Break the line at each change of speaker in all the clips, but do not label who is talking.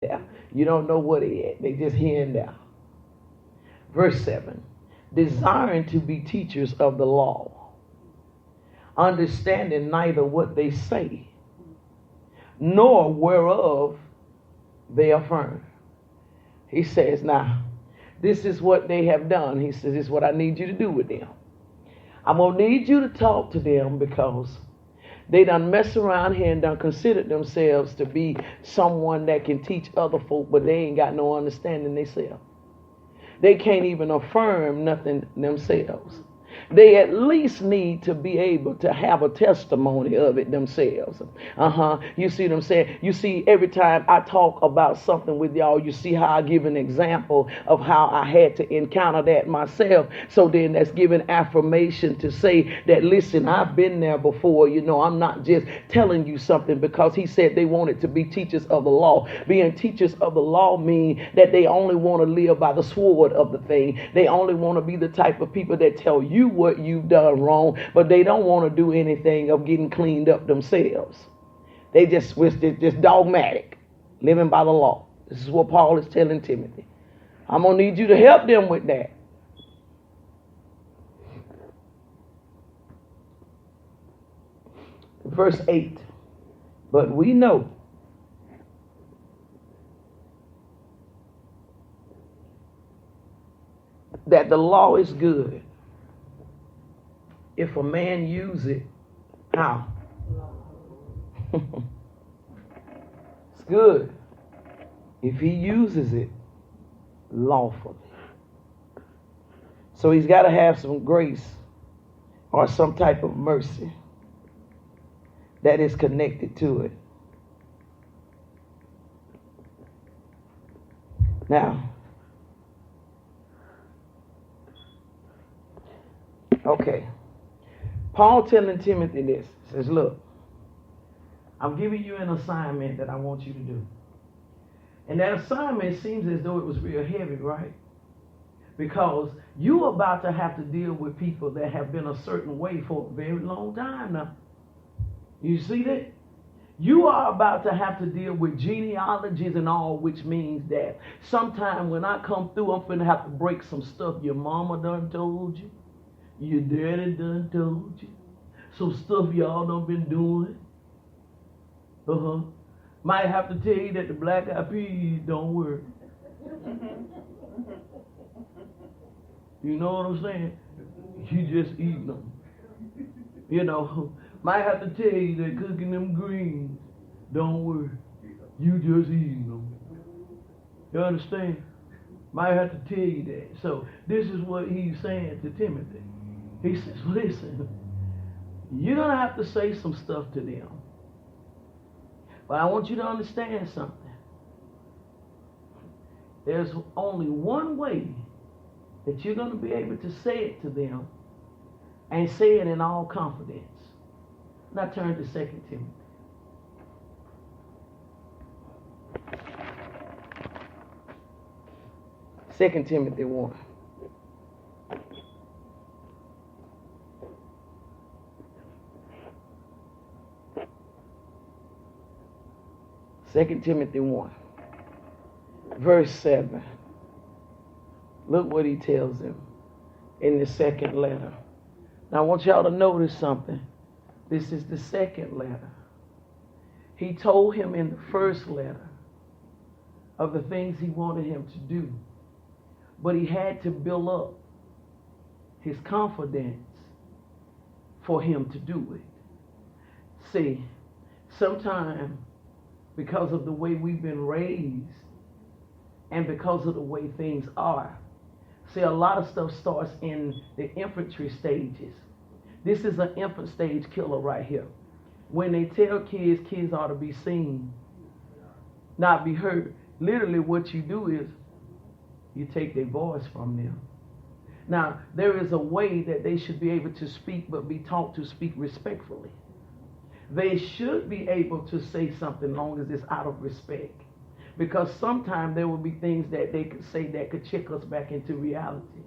there. You don't know what it is. They just here and there. Verse 7. Desiring to be teachers of the law, understanding neither what they say, nor whereof they affirm. He says, now, this is what they have done. He says, this is what I need you to do with them. I'm going to need you to talk to them because they done mess around here and done considered themselves to be someone that can teach other folk, but they ain't got no understanding themselves. They can't even affirm nothing themselves. They at least need to be able to have a testimony of it themselves. You see what I'm saying? You see, every time I talk about something with y'all, you see how I give an example of how I had to encounter that myself. So then that's giving affirmation to say that, listen, I've been there before. You know, I'm not just telling you something because he said they wanted to be teachers of the law. Being teachers of the law mean that they only want to live by the sword of the thing. They only want to be the type of people that tell you what you've done wrong, but they don't want to do anything of getting cleaned up themselves. They just dogmatic, living by the law. This is what Paul is telling Timothy. I'm going to need you to help them with that. Verse 8. But we know that the law is good if a man use it, how? It's good if he uses it lawfully. So he's got to have some grace or some type of mercy that is connected to it. Now, okay. Paul telling Timothy this. He says, look, I'm giving you an assignment that I want you to do. And that assignment seems as though it was real heavy, right? Because you're about to have to deal with people that have been a certain way for a very long time now. You see that? You are about to have to deal with genealogies and all, which means that sometime when I come through, I'm finna have to break some stuff your mama done told you. Your daddy done told you. Some stuff y'all done been doing. Might have to tell you that the black eyed peas don't work. You know what I'm saying? You just eating them. You know, might have to tell you that cooking them greens don't work. You just eating them. You understand? Might have to tell you that. So this is what he's saying to Timothy. He says, listen, you're going to have to say some stuff to them. But I want you to understand something. There's only one way that you're going to be able to say it to them and say it in all confidence. Now turn to 2 Timothy. 2 Timothy 1. Second Timothy 1, verse 7. Look what he tells him in the second letter. Now I want y'all to notice something. This is the second letter. He told him in the first letter of the things he wanted him to do. But he had to build up his confidence for him to do it. See, sometimes because of the way we've been raised and because of the way things are. See, a lot of stuff starts in the infantry stages. This is an infant stage killer right here. When they tell kids, kids ought to be seen, not be heard. Literally what you do is you take their voice from them. Now, there is a way that they should be able to speak, but be taught to speak respectfully. They should be able to say something long as it's out of respect. Because sometimes there will be things that they could say that could check us back into reality.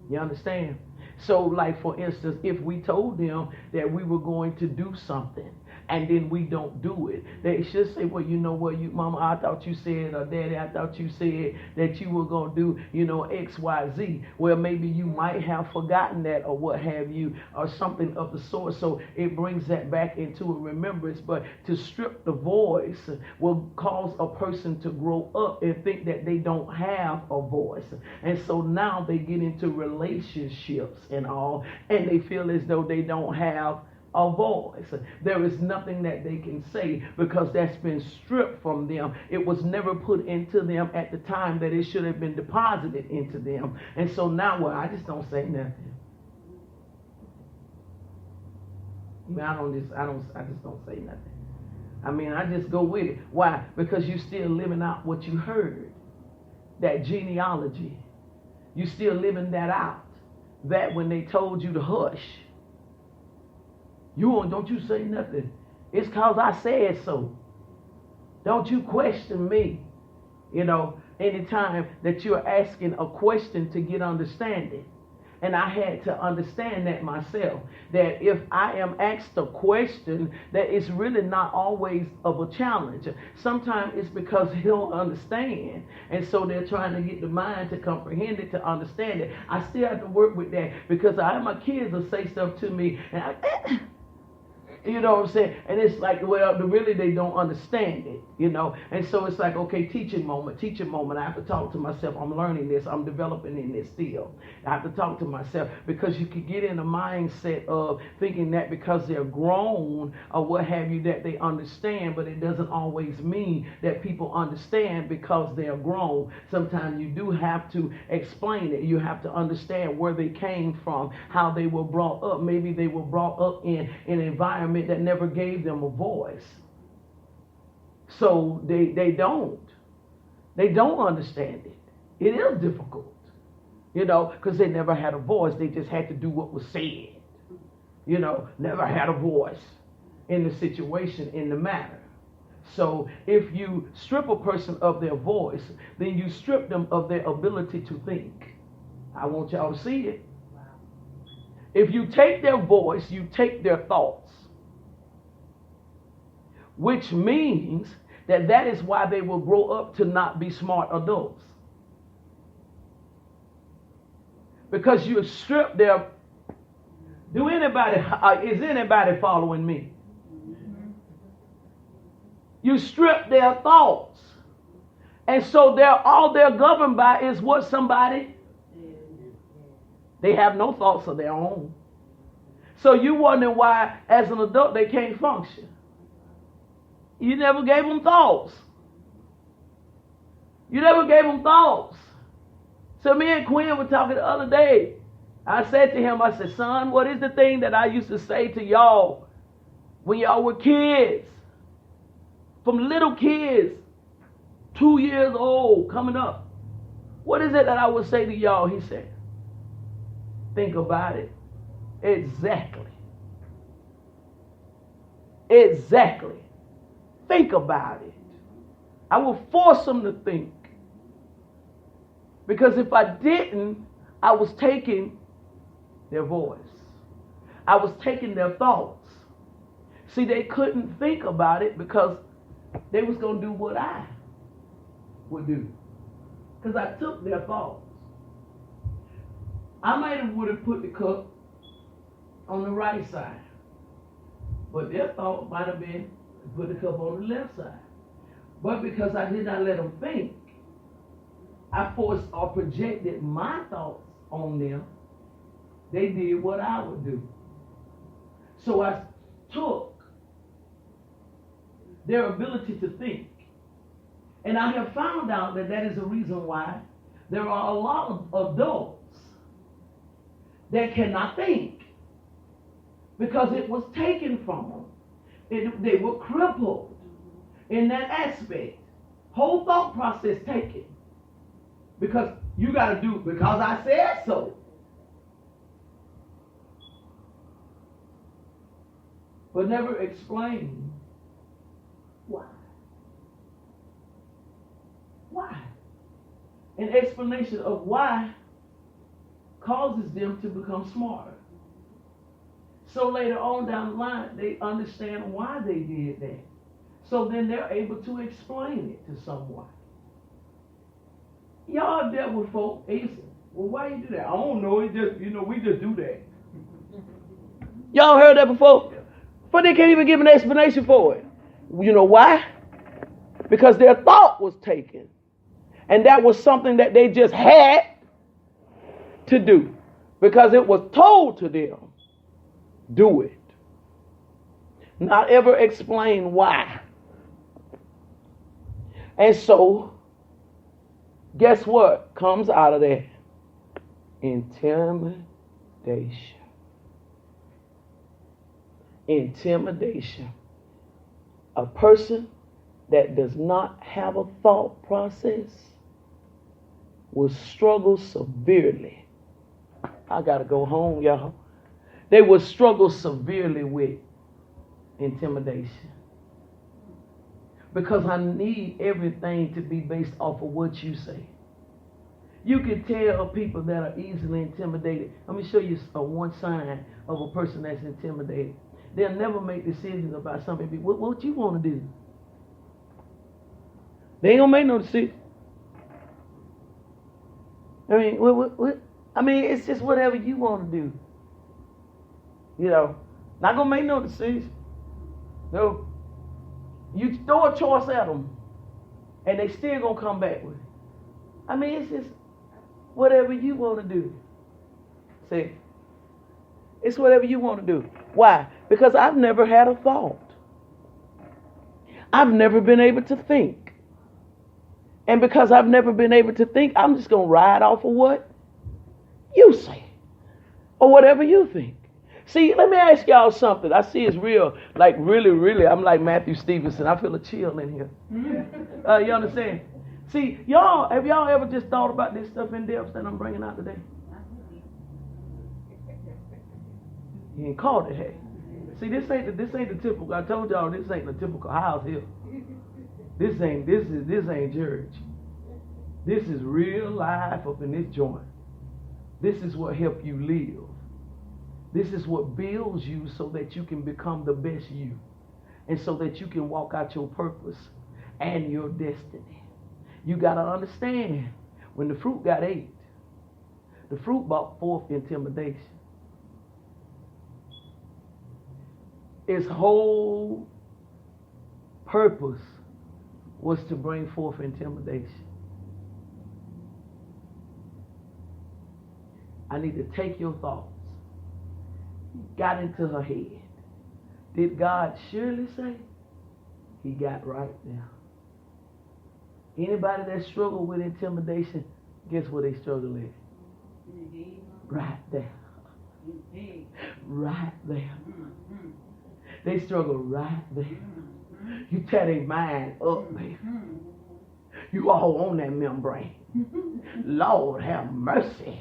You understand? So, like, for instance, if we told them that we were going to do something, and then we don't do it. They should say, well, you know what, you mama, I thought you said, or daddy, I thought you said that you were going to do, X, Y, Z. Well, maybe you might have forgotten that or what have you, or something of the sort. So it brings that back into a remembrance. But to strip the voice will cause a person to grow up and think that they don't have a voice. And so now they get into relationships and all, and they feel as though they don't have a voice. There is nothing that they can say because that's been stripped from them. It was never put into them at the time that it should have been deposited into them. And so now, well, I just don't say nothing. I just don't say nothing. I just go with it. Why? Because you still living out what you heard. That genealogy. You still living that out. That when they told you to hush, don't you say nothing. It's cause I said so. Don't you question me. Anytime that you're asking a question to get understanding. And I had to understand that myself, that if I am asked a question, that it's really not always of a challenge. Sometimes it's because he don't understand. And so they're trying to get the mind to comprehend it, to understand it. I still have to work with that because my kids will say stuff to me and you know what I'm saying? And it's like, well, really they don't understand it, And so it's like, okay, teaching moment. I have to talk to myself. I'm learning this. I'm developing in this still. I have to talk to myself because you could get in a mindset of thinking that because they're grown or what have you, that they understand, but it doesn't always mean that people understand because they're grown. Sometimes you do have to explain it. You have to understand where they came from, how they were brought up. Maybe they were brought up in an environment that never gave them a voice. So they don't understand it. It is difficult, because they never had a voice. They just had to do what was said, never had a voice in the situation, in the matter. So if you strip a person of their voice, then you strip them of their ability to think. I want y'all to see it. If you take their voice, you take their thoughts. Which means that is why they will grow up to not be smart adults. Because you strip their... is anybody following me? You strip their thoughts. And so all they're governed by is what somebody... They have no thoughts of their own. So you wonder why, as an adult, they can't function. You never gave them thoughts. So me and Quinn were talking the other day. I said to him, I said, son, what is the thing that I used to say to y'all when y'all were kids? From little kids, 2 years old, coming up. What is it that I would say to y'all? He said, think about it. Exactly. Think about it. I will force them to think. Because if I didn't, I was taking their voice. I was taking their thoughts. See, they couldn't think about it because they was going to do what I would do. Because I took their thoughts. I might would have put the cup on the right side. But their thought might have been put the cup on the left side. But because I did not let them think, I forced or projected my thoughts on them. They did what I would do. So I took their ability to think. And I have found out that is the reason why there are a lot of adults that cannot think. Because it was taken from them. They were crippled in that aspect. Whole thought process taken. Because you got to do it because I said so. But never explain why. Why? An explanation of why causes them to become smarter. So later on down the line, they understand why they did that. So then they're able to explain it to someone. Y'all dealt with folk, they say, well, why you do that? I don't know, it just, we just do that. Y'all heard that before? But they can't even give an explanation for it. You know why? Because their thought was taken. And that was something that they just had to do. Because it was told to them, do it. Not ever explain why. And so, guess what comes out of that? Intimidation. Intimidation. A person that does not have a thought process will struggle severely. I gotta go home, y'all. They will struggle severely with intimidation. Because I need everything to be based off of what you say. You can tell people that are easily intimidated. Let me show you one sign of a person that's intimidated. They'll never make decisions about something. What you want to do? They ain't gonna make no decision. I mean, what? I mean, it's just whatever you want to do. Not gonna make no decision. No. You throw a choice at them, and they still gonna come back with it. I mean, it's just whatever you want to do. See, it's whatever you want to do. Why? Because I've never had a thought. I've never been able to think. And because I've never been able to think, I'm just gonna ride off of what you say, or whatever you think. See, let me ask y'all something. I see it's real, like really, I'm like Matthew Stevenson. I feel a chill in here. You understand? See, have y'all ever just thought about this stuff in depth that I'm bringing out today? You ain't called it, hey. See, this ain't the typical. I told y'all this ain't the typical house here. This ain't church. This is real life up in this joint. This is what help you live. This is what builds you so that you can become the best you. And so that you can walk out your purpose and your destiny. You got to understand, when the fruit got ate, the fruit brought forth intimidation. Its whole purpose was to bring forth intimidation. I need to take your thoughts. Got into her head. Did God surely say? He got right there. Anybody that struggle with intimidation, guess what they struggle with? Right there. Right there. They struggle right there. You tear their mind up, baby. You all on that membrane. Lord have mercy.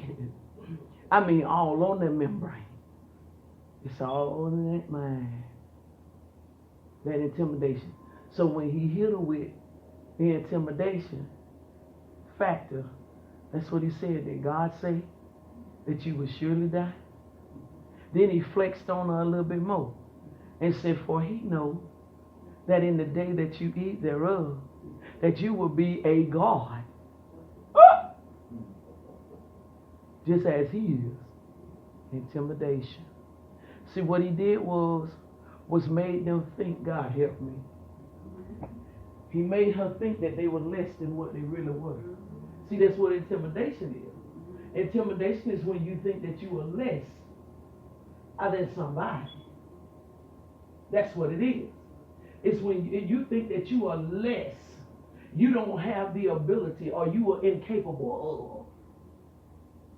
I mean, all on that membrane. It's all in that mind. That intimidation. So when he hit her with the intimidation factor, that's what he said. Did God say that you would surely die? Then he flexed on her a little bit more and said, for he know that in the day that you eat thereof, that you will be a God. Just as he is. Intimidation. See, what he did was made them think, God help me. He made her think that they were less than what they really were. See, that's what intimidation is. Intimidation is when you think that you are less than somebody. That's what it is. It's when you think that you are less. You don't have the ability, or you are incapable of.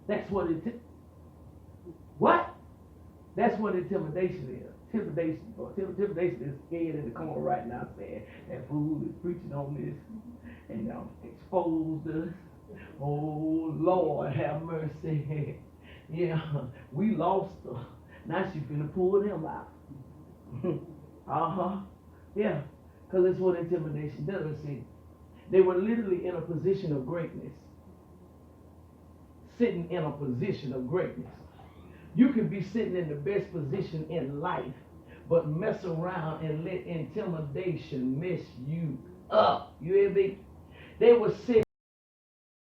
That's what it is. What? That's what intimidation is. Intimidation is scared in the corner right now saying that fool is preaching on this and exposed us. Oh, Lord, have mercy. Yeah, we lost her. Now she finna pull them out. Yeah, because that's what intimidation does. See, they were literally in a position of greatness. Sitting in a position of greatness. You could be sitting in the best position in life, but mess around and let intimidation mess you up. You hear me? They were sitting